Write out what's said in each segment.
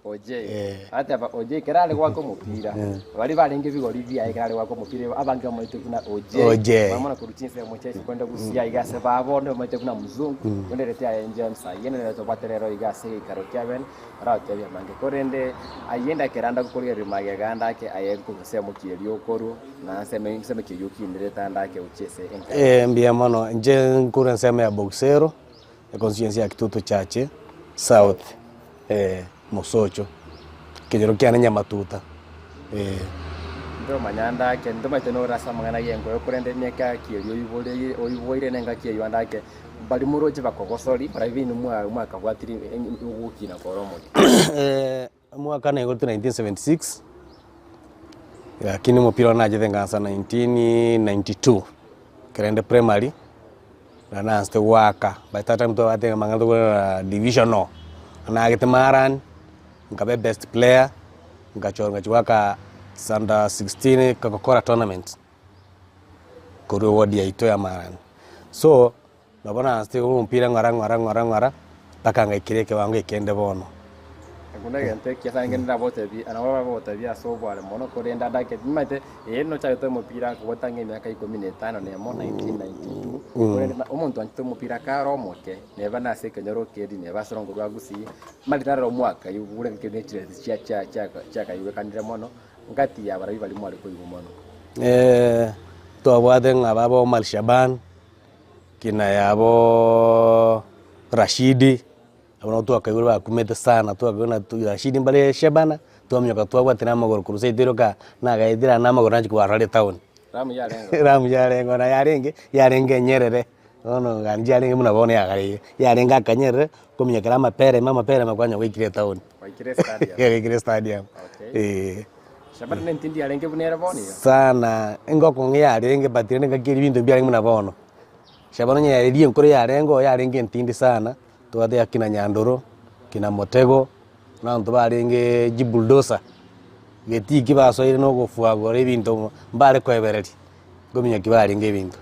OJ ate aba OJ kerale gwako mupira bali balinge bigori bya kerale gwako mupira abange moite kuna OJ mama na kuruchinse moche kwenda gusia igase babone moite kuna muzungu kwenda letea enje msa yene leto baterero igase karokia ben ra tabia mange korende ayenda keranda kukolia rimage ganda ke ayenko guse mukieri okoru na seme kiyuki ndireta ndake uchese enka mbia mono nje nkura nsema ya boxero ya conscience ya Kitutu Chache South Mosocho kijoro kia nenya matuta ndo manyanda ke ndo mateno rasa mangana yengo yokurende miaka kiyo oyiboire nenga kiyo yandake bali muroje bakogosori private mwaka gwatiri ugukina koromo mwaka na 1976 lakini mupira na jethenga sana 1992 kerende primary na naste waka by that time to ate mangando kwa division no na agete maran ngabe best player ngachwaka under 16 Coca-Cola tournament kuru wadi ya ito ya maran so nabona naste mpira ngara paka ngaikireke wangu ikende bono kuna gente kiasa ngenda bote bi anawa bote bi asobo ale mono korenda dake mate no chaito mupira kubotange miaka 15 ne mo 1992 korenda omuntu anto mupira karo moke ne bana se kenyoro kedi ne basrongo rwagusi malitaro mwaka yugure kene cha kayuwe kanire mono ngati ya barabi bali mwali ko yumono to abade ngababo Mal Shaban kina yabo Rashidi abona tu akayuru bakumete sana tu akabona tu Rashidi mbale Shabana tu amyoka tu agwatina magoro kurusaidiro ka na gaidira na magoro nanji kwarale town ramu yarengo na yarenge Nyerere ono ganji yarenge munabone yarenga Kanyerere komyekera mapere makwanya wikire town wikire stadium Shabana ntindi yarenge bunera boni sana engoko ngiyarenge batire ngakiri bintu byarenge munabono Shabana nyaririye nkore yarenge ntindi sana tuwade akina Nyandoro kina Motego na ndo barenge jibuldosa geti kibaso ire no gofuagore bintu mbare ko evereti gominya kibarenge bintu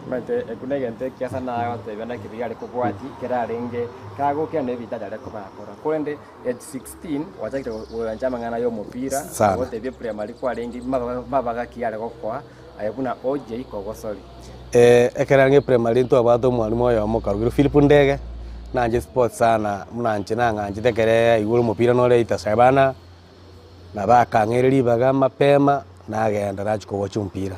mate ekunegente kiasa na yote bana kibigale ko kwati kerarenge kago kene bitadale ko bakora kurende at 16 wachakira uwanjama ngana yo mupira wote bye primary kwa rengi babaga kiyale ko kwa ayakuna OJ ko gosori ekerange primary nto abato mwalimu oyo mokarugiro Philip Ndege nanje sports sana munanje nanganje tekere iguru mupira no leita sabana na bakangereri baga mapema nagenda nachiko wacha mpira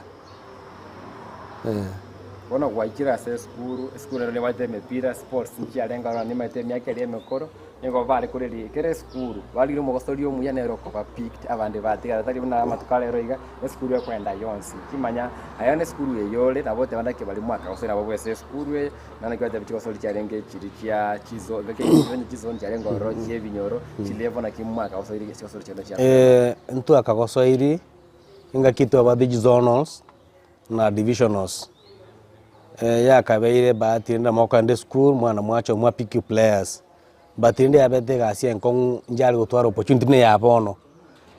bona gwakira se skuru le wate mepira sports nchialenga ni mate myake le mekoro ngo vale kureli kere skuru bali mo gostorio muyanero ko picked abande batigara tali na matukalero iga skuru yo kwenda yonsi kimanya ayane skuru yeyole na bote bandake bali mwaka osera babo se skuru na nakwata bichiko soli cyarenge kirikia chizo gake chizo nchalengo rochi ebinyoro chilevo na kimwaka osori kichiko soli cyarenge ntu akagosoiri inga kitu abadi zonals na divisionals ya kabeire batinda mokande school mwana mwacho mwa pick players batinde abete gasia enkong njali gutwara opportunity ne yabono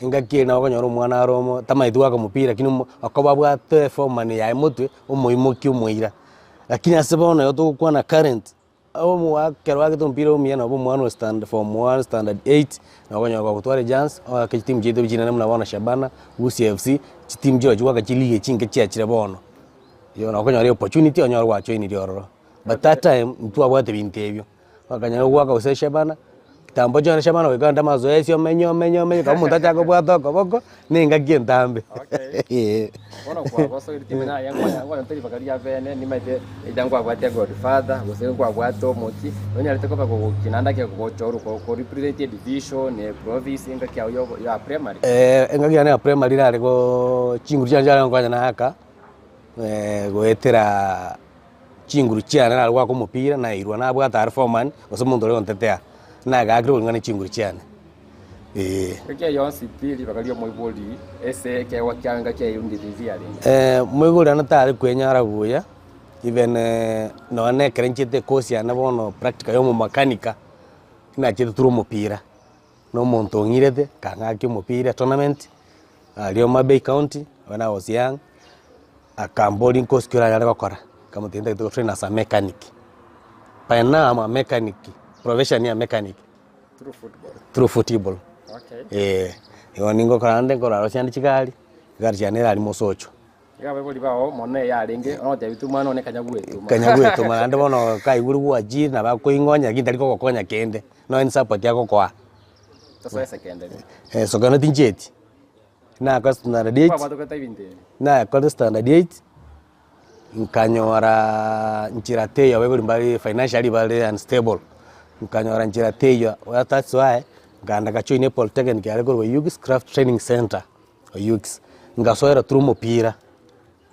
inga kina okonyoro mwana romo tamaitwa ka mupira kinu akobabwa te form ya imutwe umuimoki umuira lakini asebono yoto kwa na current abo mwa kerwa kitu mpira umiyana abo mwana stand form 1 standard 8 na okonyoro gutwara chance o ka team jeto bijina namna bona Shabana UCFC team George waka chilige chinge chiachire bono yo na okonyoro opportunity onyoro wacho ini dioro but that time mtu abwate bintebyo wakanyana gwaka use Shabana kitambo jona Shabana wekanda mazoezi omenyo kama mtu atako bwato koboko ninga kientambe bona kwa boso itimena yango ntari bakaria bene ni maite idangwa bwate Godfather gose kwa bwato moti onya liteko bako kinanda ke gochoro ko represent division ne province inga kya yo ya primary inga kya na primary na ko chinguru chanja ngwanya na haka goetera chinguru chiana na alwa ko mupira na irwa na bwa tar foreman osomundo le ontetea na gagro ngani chinguru chiana ke yonsi pili bakalio moiboli ese ke wakyanga ke yundi diviari moiboli na tare kwenyara buya even no ne krenchete kosi ana bono practical yo mechanical na chete turu mupira no monto ngirete kanga ke mupira tournament alio Mabei County when I was young akamboli kosi kira yale kokora kama tenda to train as a mechanic. By now I'm a mechanic, profession ya mechanic. through football. Okay. Yo ningo karande ngoraro cyandi kigali gari cyane ari musocho gabe boli bawo mone ya ringe ono te bitu mwana one kanyagwetu manande bono kai guru gwa ji na ba ko ingonya gitari ko konya kende no in support yako kwa taso secondary so kana tinjeti na ka standard 8 kwa bato vinte na ka standard 8 nkanyora nchirateya we buli mbali financially bali unstable nkanyora nchirateya that's why nganda kachoine polytechnic yale ko UGS Craft Training Center UGS ngasoera through mupira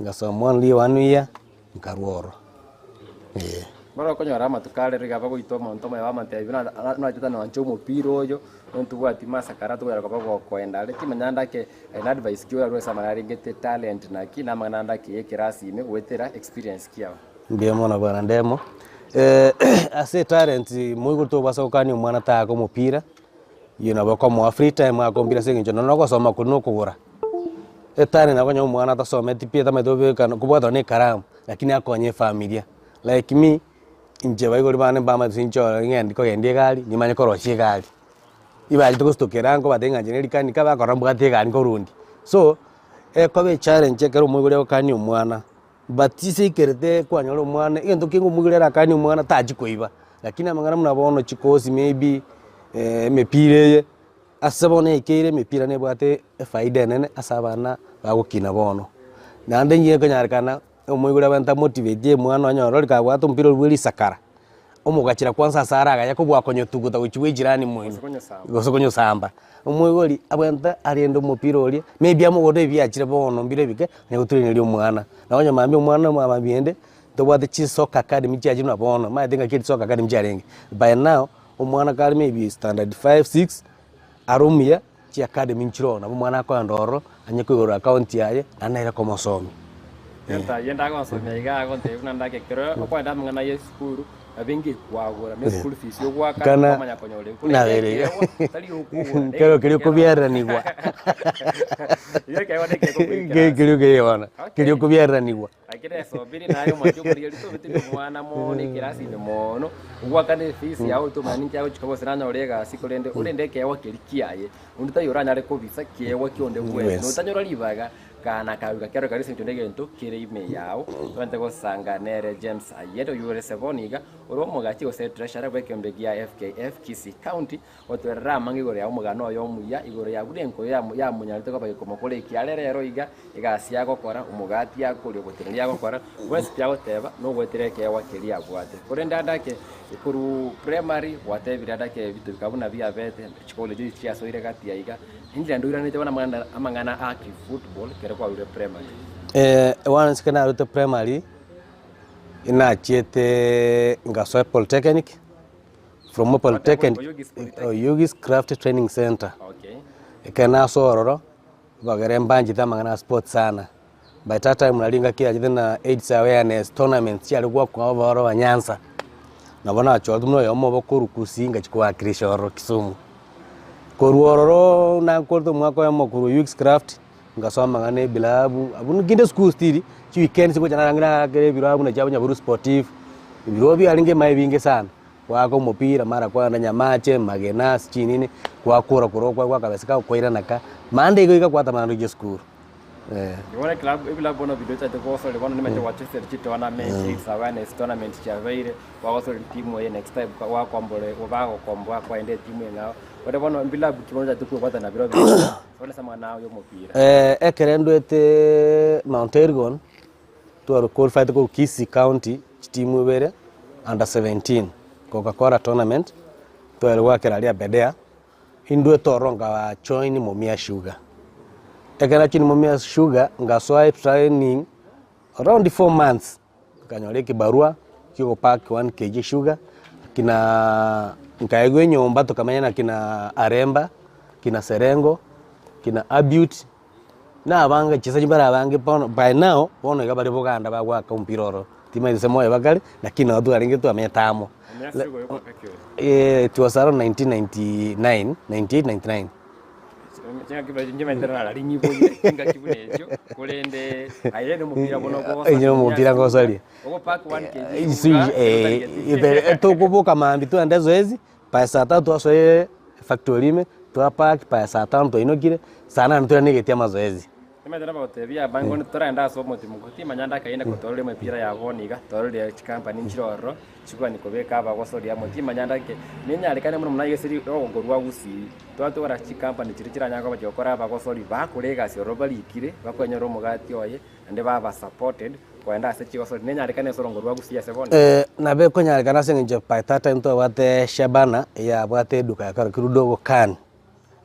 ngasoma only 1 year nkaruoro baro konyora matukale riga bago itoma ntoma ya mate ibina no ajita no ancho mupira oyo ntu bwati masakara to yara ko kwenda leti manyanda ke an advice kyo yaro sama ringete talent na kina mananda ke kirasi ime wetera experience kiao ndemo na bana ndemo ase talent muigo to basa ukani mwana ta ko mupira yuna bako mo free time akombira sengi no ko soma kuno kugura etani na kwenye mwana tasome tipia tamedobe kana kubwa ne karamu lakini akonye familia like me nje baiko libane bama sincho ngendi ko yendie gali nimanye ko rochie gali ibali to stokerango badenga jeneri kani kaba korambuka te gali ko rundi so ko be challenge kero mugure kani umwana batise ikerete kwanyoro mwana ngendo kingo mugure kani umwana taji koiba lakini amangana mnabono chikosi maybe mepire asabone ikere mepira ne bwate faida nene asabana bagukina bono nande ngiye kanyarikana omugura banta motivate mwana anyoro lika bwate mpiro rweli sakara omugakira kwanza saraga yakobwa konyotuguta uchiwe jirani mwini gosokonyo samba omugori abwanta ariendo mupira oli maybe amugode byakire bono mbire bike nyaguturiniri omwana naonye mambi omwana mwabiende to bwate chi soccer academy chaji na bono ma denga kid soccer academy charenge by now omwana kali maybe standard 5 6 arumia chi academy nchirona mwana ko ndoro anyekugora account yaye anaira ko mosomi yenda ko somi ga ko te unanda ke kero ko nda mngana ye school abingi kwagura me school fees yo kwa kana manya konyole na vere kero kero kubiara ni kwa ye ke wane ke ko kero wana kero kubiara ni kwa akire so biri nayo mwajo kuri lito bitimo mwana mo ni kirasi ni mono ugwa kane fees yawo to mani kyawo chikobo siranya orega sikolende urende ke yawo kirikiaye undita yoranya re ko visa ke yawo kionde bwe no tanyora libaga kana karuga kero kari sinto ndegento kire ime yawo twante ko sanganere James ayeto yure seboniga oro mogati ose treasure bwekembe gya FKF Kisii County otwerera mangigore ya mugano yo muya igore ya gudenko ya munyarite ko bayikomo kole kiarerero iga igasi yako kora umugati yako uri gutiri yako kora wese pyago teba no gwetereke ya wakiri yagwate kore ndandake ikuru primary wate biradake bitu bikabuna bya bete chikole gichi so ire gati ya iga indira ndura nite bana amangana active football kere kwa ure primary one sikana ute primary ina chiete ngaso polytechnic from polytechnic UGS Craft Training Center kana sororo bagere mbanji tamangana sports sana by that time nalinga kia jina AIDS awareness tournament yalikuwa kwa baro wa Nyanza nabona acho tumno yomo bakuru kusinga chikwa Krishoro Kisumu koruororo na korto mwako ya mokuru UGS Craft ngasoma ngane bilabu abunu ginde school stili chi weekend siko jana ngana kere bilabu na jabo nyaburu sportive birobi alinge maibinge sana wako mupira mara kwa na nyamache magenas chinini kwa kura kurokwa kwa kabesika koira naka mande iko kwa tamano school yone club ibla bono video cha ko so le bono nimeche watch search tournament it's awareness tournament cha veire kwa so timu ye next time kwa kombole ubako kombwa kwa ende timu yao wale bono mbila kimoja tuko kwa na biro wale sama nao yo mupira ekerendo ete Mount Elgon to qualify to Kisii County timu bere under 17 Coca-Cola tournament to alwakera lia bedea indwe toronga wa join Momia Sugar ekana chini Momia Sugar ngaswa training around 4 months kanyole kibarua kiko pack 1 kg sugar kina nkaegwe nyomba to kamanya kina Aremba kina Serengo kina Abute na abanga chisa jimbara abange by now bono gabali boganda bagwa kompiroro tima ise moyo bakali lakini watu aringe tu ametamo it was around 1999 98 Chenga kibaje njema ndera la linyi boye kinga kibunejo kulende ayene mupira bono ko enyo mupira ngosali ogo pack 1 kg to kuboka mambi tu anda zoezi pa saa 3 twasoe factory ime twapark pa saa 5 twainokire sana nitwanegetia mazoezi. Nimethera bagotebia bango nituraenda so mutimu kuti manyanda kaine kutolere mupira ya boniga tolere company nchiroro chikwa nikobeka bagosoria mutima manyanda ke ninyarekane muno munagesiri ogorwa gusi twatwara chi company chirikira nyako bagokora bagosori bakurega cio robarikire bakwenyero mugati oye ande baba supported kwenda ase chigosori ninyarekane sorongorwa gusi ase bone nabe konyarekana senje pa tata into wate Shabana ya bwate duka yakara kirudogo kan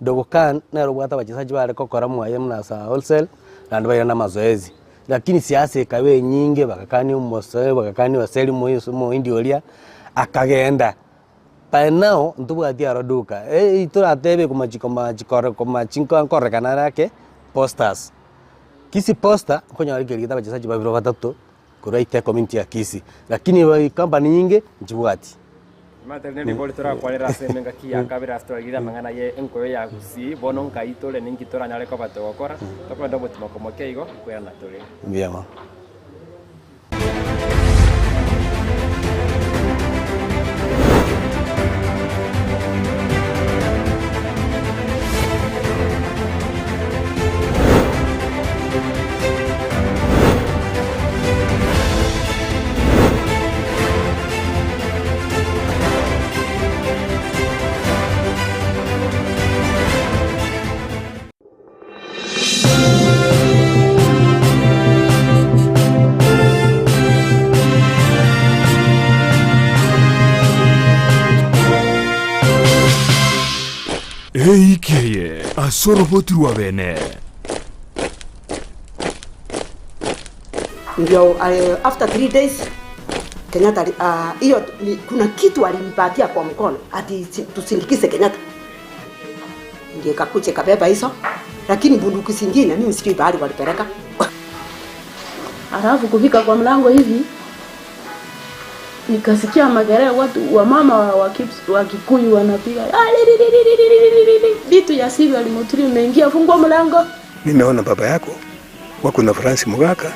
dogo kan na robata wachezaji wale kokora mwaye mnasa wholesale na ndio yana mazoezi, lakini siasa ikawe nyingi bakakani umosoe bakakani waseli mo indiolia akagenda pa nao ntubwati aroduka ituratebe kumachikora kana yake posters kisi poster konya walikirita wachezaji babiro batatu kuraite community ya Kisi, lakini company nyingi ntibwati materne ni boli tora kwalera semenga ki akabira astorigira mangana ye enkoyo ya gusi bono nkaitole ningi tora nyale ko batokora tokwenda mutima komokeigo kwenda tole vyema. Eikeye asoroboti wa bene ndio after 3 days Kenyatta hiyo kuna kitu alinipatia kwa mkono ati tusindikize Kenyatta, ndio kakuche kabeba hizo, lakini bunduki zingine mimi sijui bahari walipeleka. Alafu kufika kwa mlango hivi nikasikia magereza watu wa mama wa Kikuyu wanapiga vitu ya sivyo alimoturi umeingia fungua mlango. Nimeona baba yako wako na Francis Mugaka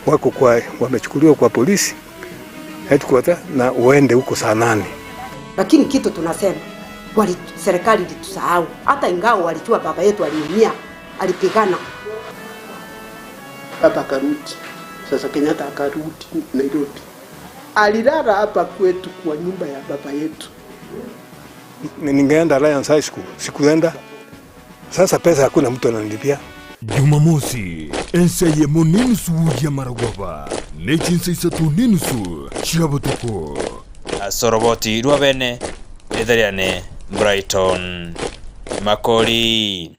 wako kwa wamechukuliwa kwa polisi headquarter na uende huko saa 8. Lakini kitu tunasema serikali ilitusahau, hata ingao walijua baba yetu aliumia, alipigana. Baba karudi. Sasa Kenyatta akarudi Nairobi. Alilala hapa kwetu kwa nyumba ya baba yetu. Ningeenda Alliance High School, sikuenda. Sasa pesa hakuna mtu ananilipia. Jumamosi, enseye monenu suya maragwaba. Nechinsa isatu nenu su chiabotoko. Asoroboti rwabene edariane Brighton Makori.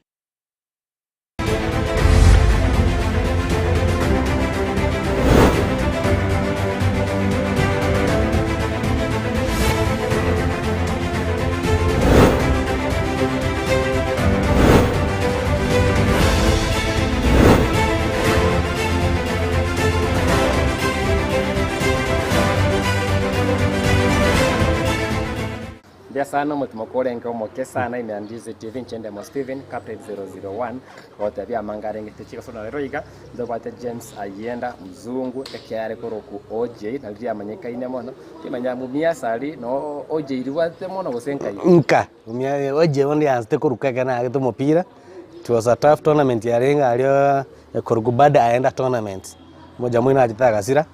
Bia sana mutima korenga omoke sana imeandize TV nchende mo Steven Captain 001 wote bia mangarenge techika sona lero iga ndobate James Ayenda mzungu ekyare koroku OJ na bia manyeka ine mono timanya mumia sali no OJ riwate mono gosenka nka mumia OJ wondi anste koruka kana agito mupira. It was a tough tournament ya renga alio korugubada aenda tournament moja mwina ajitaga sira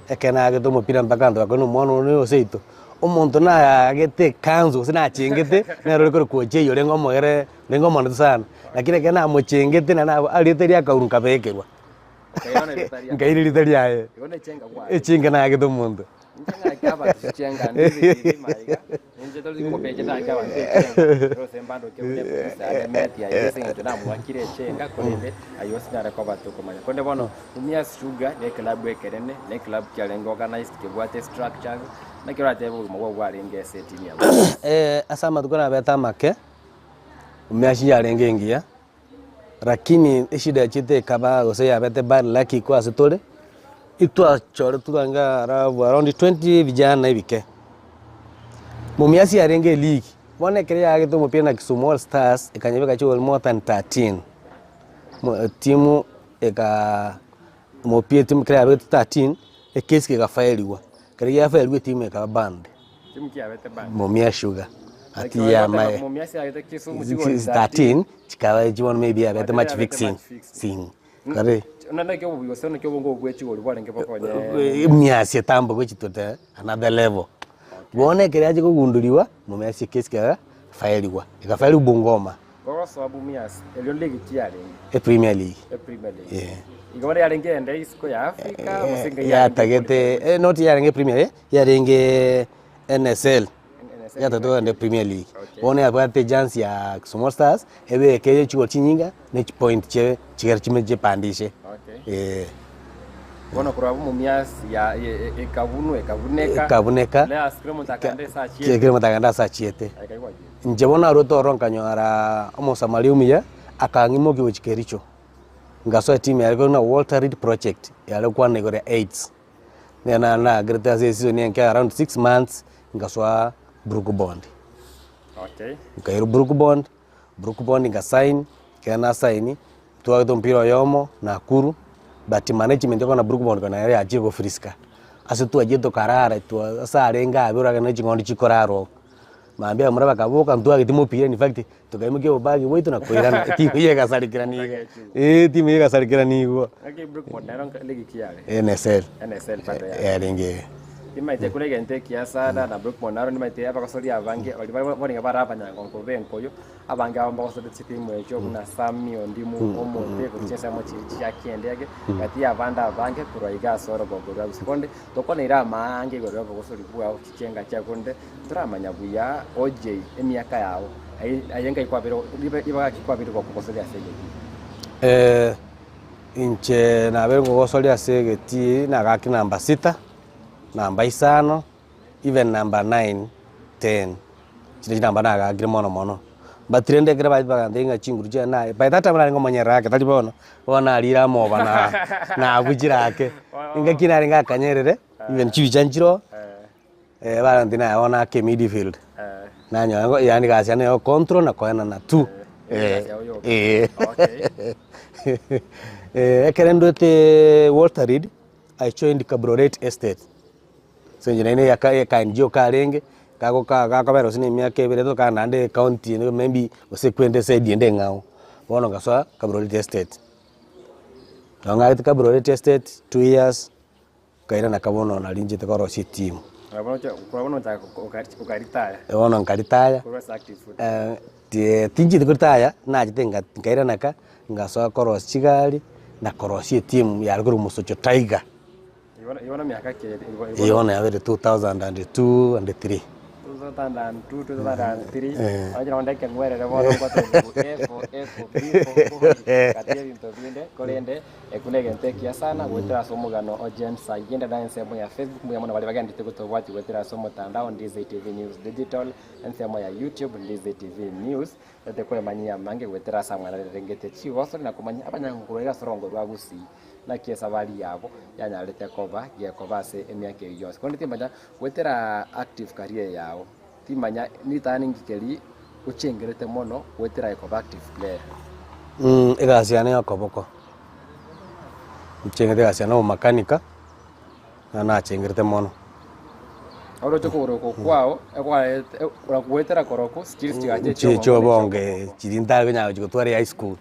ekena agito mupira mpaka ndo akono mono ni oseito umuntu na agete kanzu sina chingete na roko kuoje yo lengo mogere lengo mono sana lakini kana mo chingete na aliteria akaurunka bekerwa ngairi literia yone chenga kwa chinga na agito muntu njenga akaba chenga ndizi maiga nje toli ko beje na akaba nje rose mbando ke ule sa meti ya yese nje na mwakire chenga kolebe ayosi na rekoba toko manya konde bono umia sugar ne club ekerene ne club challenge organized ke bwate structure na kira tebo mo wa ringe setini ya asama tukona beta make umeashi ya ringe ngia lakini shida chite kaba gose ya bete bad lucky kwa setole itwa chore turanga around 20 vijana ibike mumiasi ya ringe league wane kire ya gitu mupira na Kisumu All Stars ikanyebeka chuo more than 13 timu eka mupira timu kire ya 13 ekesi ka failiwa kare ya failiwa timu eka band timu kia bete band Mumia Sugar ati ya mai mumiasi ayete Kisumu 13 chikawa jiwon maybe abete match fixing sing kare nana kyo buyose no kyo bongo gwechi oli bwarenge pokonye miasi tambo gwichitote another level bone kiraje kugunduliwa mumiasi kesika failiwa ikafaili Bungoma kwa sababu miasi elio league tiarenge Premier League yeah igore yarenge ende isiko ya Afrika musinga ya tagete not yarenge Premier League yarenge NSL ya tato ende Premier League bone abate chance ya Kisumu Stars ebe keje chiko chinyinga next point che chigara chimeje pandishe bona kurabu mumiasi ya ekavuneka le askre mutakanda sa chiete nje bona roto ronkanyora omosamaliumia akangimo kiwe chikericho ngaso team yalikuwa na Walter Reed project yalikuwa na igore 8 na greta season yanke around 6 months ngaso Brookbond ngairu Brookbond ngasign kana sign tuwa mpira yomo na Nakuru but management yako na Brookbond kana yale ajigo friska ase tu ajeto karara tu asa arenga abura kana chingondi chikoraro maambia muraba kabuka ntu agitimo pira in fact tukaimike obagi wetu na koirana timu yega salikira nigo timu yega salikira nigo Brookbond naronka ligi kiale NSL pande ya ringe imaite kulege nte kiasada na Brookbond naro nimaite aba kasori abange bali ngabara abanyango nkobenko yo abange amba kasori timu echo kuna Sami ondimu omonte kuchesa mochi yakiendege kati abanda abange kuraiga soro gogora usikonde tokone ira mange gorwa kasori bua kichenga chakonde turamanya buya OJ emiaka yao ayenga ikwabiro iba kikwabiro kwa kasori asege inche na berengo kasori asege ti na gaki namba 6 namba 5 even number 9 10 chile namba na agire mono batrende kire ba ndenga chinguru je na by that time na ngomanyera yake tali bona alira moba na abujira yake inga kinari nga kanyerere even chibijanjiro bara ndina ona ke midfield nanyo yani kasi ana control na koena na 2 ekerendo te Walter Reed I joined Cabriolet Estate senje nene ya NGO karenge kako kakabero sine miaka ebere to kana ande county maybe osekwende side ende ngao bono gaswa Cabriolet Estate nanga ite Cabriolet Estate 2 years kaira na kabono na linje te koro si team kurabona ukaritaya bono nkaritaya tinji tikutaya na jitenga kaira naka ngaswa koro chigali na koro si team ya Ruguru Musocho Tiger Iwana miaka ke iwana ya 2002 and 3 2003 ajira ondeke ngwere rebo kwa katia bintu binde kolende ekunegente kia sana gwetera somugano ojen sagenda dance ya Facebook mu yamona bali bagandi tekutobwati gwetera somo tandao Ndize TV News Digital ensemo ya YouTube Ndize TV News ete kole manyia mange gwetera samwana rengete chiwoso na kumanya abanyangukurega sorongo rwagusi na kiesa bali yabo yanyalete koba gekoba se emiake yose kondi timanya gwetera active career yao timanya ni tani ngikeli uchengerete mono gwetera ekoba active player egasiane yakoboko uchengerete gasiane o makanika na chengerete mono oro chokoroko kwao ekwa gwetera koroko skills tigaje cho bonge chirinda ganya gutware high school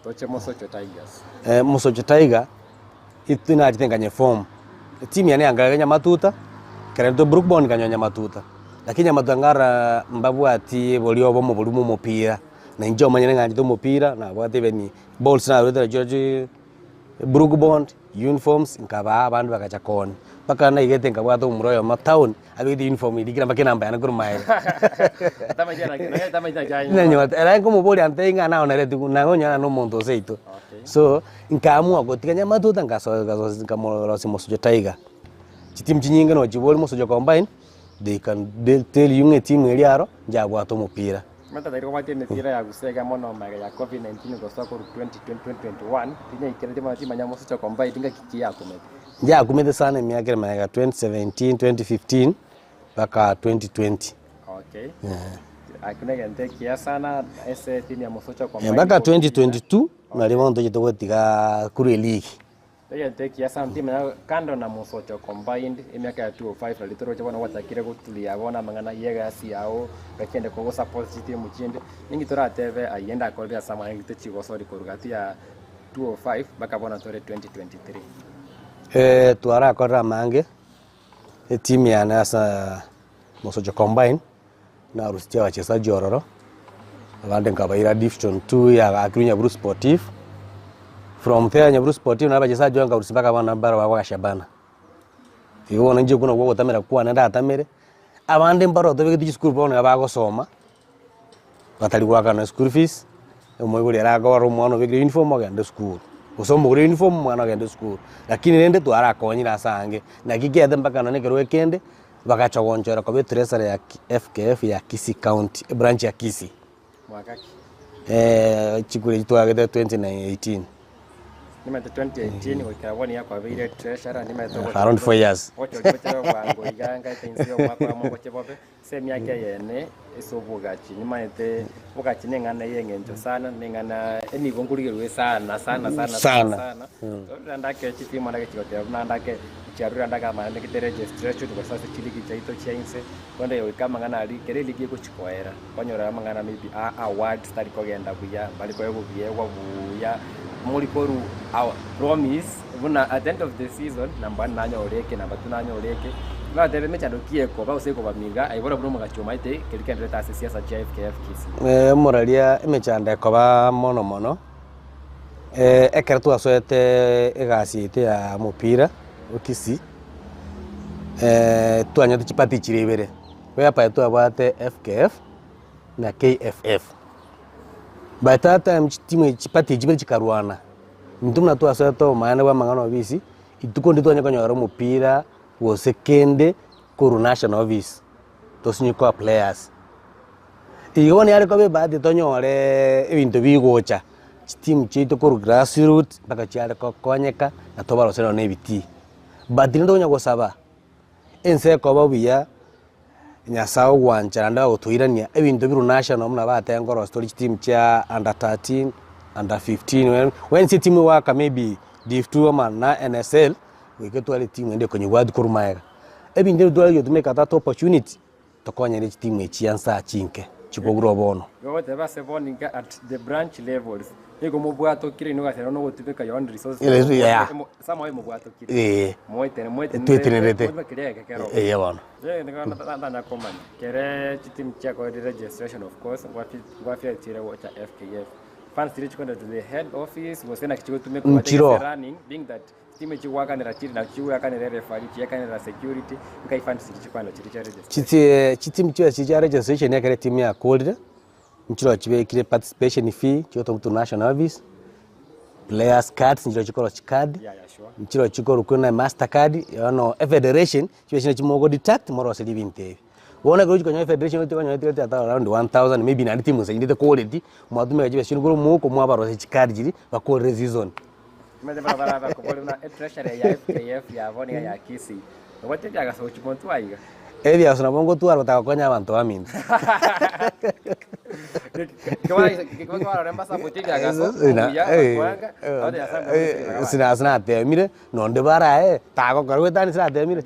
toche Musocho Tigers Musocho Tiger itina atenganye form timu yani anganya matuta kerento Brookbond kanyonya matuta lakini matangara mbabu ati bolio bomo bolumu mupira na injo manyene nganje to mupira na bwate beni balls na rutera George Brookbond uniforms nkaba abantu bakacha kon paka na igete nkabwato umuroyo ma town abidi uniform idikira makena mbana kurumaye nanyo era como boli antenga na onere nangonya no monto seito so nkaamua gotikanya matuta ngaso nkamorosi Musocho Tiger chitim chinyinga no chiboli Musocho combine they can tell you a team eliaro jabwato mupira mata dairo mate ne tira ya gusega mono maga ya COVID-19 go soko 2021 tinya ikirete mati manya Musocho combine tinga kiki yako mete ja kumete sana miaka maga 2017 2015 mpaka 2020 okay akuna gente kia sana ese timu ya Musocho combine mpaka 2022 na limonto jitogotika kuri league Tege tekia something na kando na Musocho combined imiaka ya 205 litoro chabona watakire gutulia bona mangana yega siao gakende ko support team chinde ningi tora teve ayenda akolbia sama ngite chigo sori korugati ya 205 bakabona tore 2023 tuara akora mange timu ya nasa Musocho combined na rusitia wachezaji ororo abande ngabaira division 2 ya Akirunya Bruce Sportif. From there Nyaburu Sportif na bachezaji wanga urusibaka bana bara wa Shabana. Iyo nanje kuna wo tamera kwa nda atamere. Abande mbaro to school bona bagosoma. Batali gwaka na school fees. Umwe guri araga waro mwana wigire uniform agende school. Usomba guri uniform mwana agende school. Lakini nende tu arakonyira sange. Na kigede mpaka na nekero weekend bagachagonjora kwa treasury ya FKF ya Kisii County, branch ya Kisii. Mwakaki. Chikuri twagete 2018. Nimete 2018 wikaboni ya kwa vile treasurer nimete around 4 years. Wote wango iganga tensio mwaka wa mongo chebobe semi yake yene isobugachi nimete bugachi nengana yengenjo sana nengana eni gongurigirwe sana ndake chitima ndake chikote ndake charura ndaka mane kite registration kwa sasa chiliki chaito chainse kwenda yo kama ngana ali kere ligi ko chikoera kwanyora mangana maybe award start kogenda buya bali ko yego biye kwa buya Murikoru our promise buna at the end of the season namba nanyo oreke namba tunanyo oreke na debe mecha ndokie ko ba useko bamiga ayibora bro mugachoma ite kelikende ta siasa cha FKF Kisii moralia mecha ndeko ba mono ekertu asoete egasi ya mupira Kisii twanya tukipati chirebere we apa tu abate FKF na KFF. By that time timu chipati jibiri chikaruana. Ntumna tu asato maana wa mangano visi itukondi tu anyakanyora mupira wo sekende ku national office. Tosinyiko players. Iyo yari ko be badi tonyore ebintu bigocha. Timu chito ku grassroots baka cyari ko konyeka na tobaro seno nebiti. Badi ndo nyagosaba. Ense ko babuya nyasao wanchanda utuirania ebintu biru national muna batengoro story team cha under 13 under 15 when team waka maybe div2 man na NSL we get to team ende kwenye ward kurumaega ebintu ndo yo to make that opportunity to konya ni team echiansa chinke chikoguro bono yote base boninga at the branch levels ego mubwato kire no gasero no gutubeka your own resources sama we mubwato kire moite twetenerete bana ndana komani kere team cha ko registration of course what tire watch FKF fans reach to the head office was na kichiko tumeko running being that team chiwaka ni rachiri na chiwaka ni referee chiwaka ni security ngai fans chikwano chiricha registration team chiwa registration ya kare team ya cold nchiro chibe kire participation fee choto to national service players cards nchiro chikoro chicard nchiro chikoro kuna master card yono federation chibe chine chimogo detect moro selivinte wona go chikonya federation to konya tete ata around 1000 maybe na team se ndite quality mwadume chibe chine goro muko mwabaro chicard jiri bakore season mede bara ko boluna treasury ya FKF ya voni ya Kisii wote jaga so chimontu aiga Ebi asuna bongo tu arota konya abantu baminda. Kwa remba sabuti jaga so. Sina te mire nonde bara tago karwe tani sina te mire.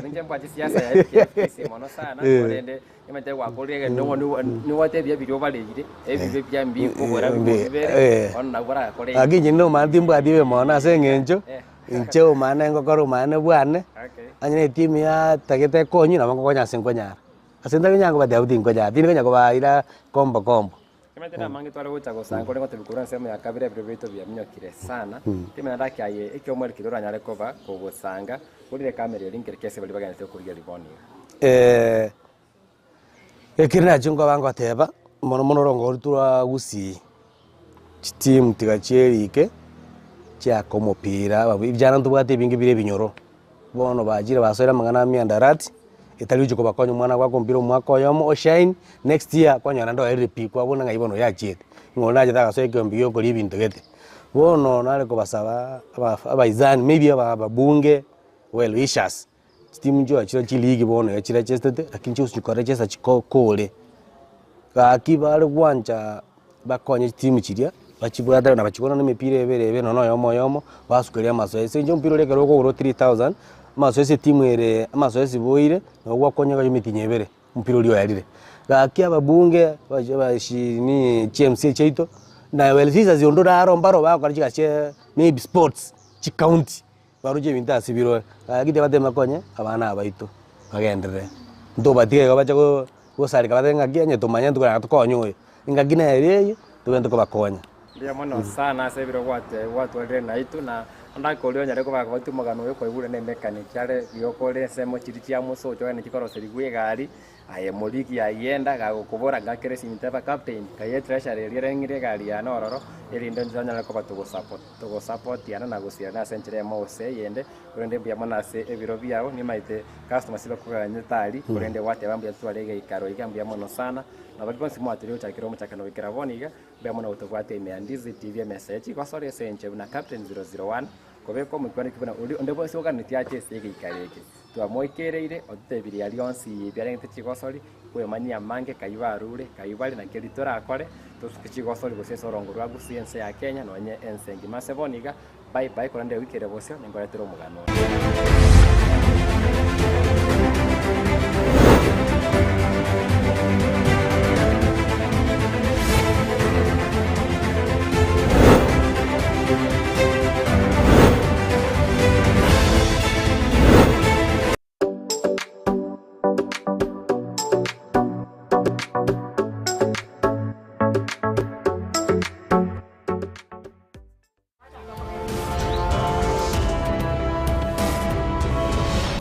Ninje mpati siasa ya FKF mono sana korende imete wa kolege no wate bia video balejire ebi bia mbi ko bora bibere onna bora kolege. Agi no mantimbo adiwe mona sengenjo. Incho mana ngokoro mana bwane. Anyane timu ya tagete konyi na mangokonya senkonya. Asenda kanya ko badi ngoja. Tini kanya ko baira kombo. Kama tena mangi twale ucha go sango lengo tebikura sema ya kabire breveto bya minyokire sana. Timu ndaki aye ekyo kidora nyale koba ko go sanga. Kulire kamera link kese bali bagana kuriya liboni. Ekirina jungo bango teba mono rongo rutura gusi. Timu tigacheri cha komopira babijana ntubwate bingi bire binyoro bono bajira basora mangana miandarati itali uko bakonyo mwana wako mpiro mwako yomo oshine next year kwanya ndo RP kwa bona ngaibono yachete ngona jata kasoike mbiyo ko libintu gete bono nale ko basaba abaizani maybe ababunge well wishers team jo achira chiligi bono yachira chestete lakini cyo chikore chesa chikokole ka kibale kwanja bakonye team chiria bachibwata na bachibona na mipira ebere no yomo basukeria mazoezi njo mpira reke roko 3000 mazoezi timu ere mazoezi boire no gwakonyaga yomitinye ebere mpira uri yarire gaki ababunge ni CMC cheito na welfisa ziondora rombaro bakora che maybe sports chi county baruje binta sibiro agite bate makonye abana abaito bagendere ndo batige bacha go sarika batenga kianye tumanya tukana tukonyo ingagina ere tugende ko bakonya ndia mono sana sebiro watu wale na itu na ndakolio nyare ko bakwa mugano yo kwibure ne mechanic yare yokore semo chirichia muso cyo ne chikoro serigwe gari aye moliki ayenda gakubora gakere simintaba captain kaye treasury rerengire gari ya nororo eri ndo njanya ko batugo support yana na gusiana century mose yende kurende bya mona se ebiro byao ni maite customer siba ko nyitali kurende wate bambya tuarege ikaro igambya mono sana na baliponsi mwatiri uchakiro mchakano wikira boniga bya mona utogwate imeandizi tv message kwa sore senche na captain 001 kobeko mukwani kibona uli ondebo soka nitiache sege ikareke twamoikereire otebiri ali onsi byarengete chigosori kwe manya mange kaibarure kaibali na keritora akore tusikichigosori gose sorongo rwa gusiense ya Kenya no nye ensengi maseboniga bye bye kurande wikere bosyo ningoretero mugano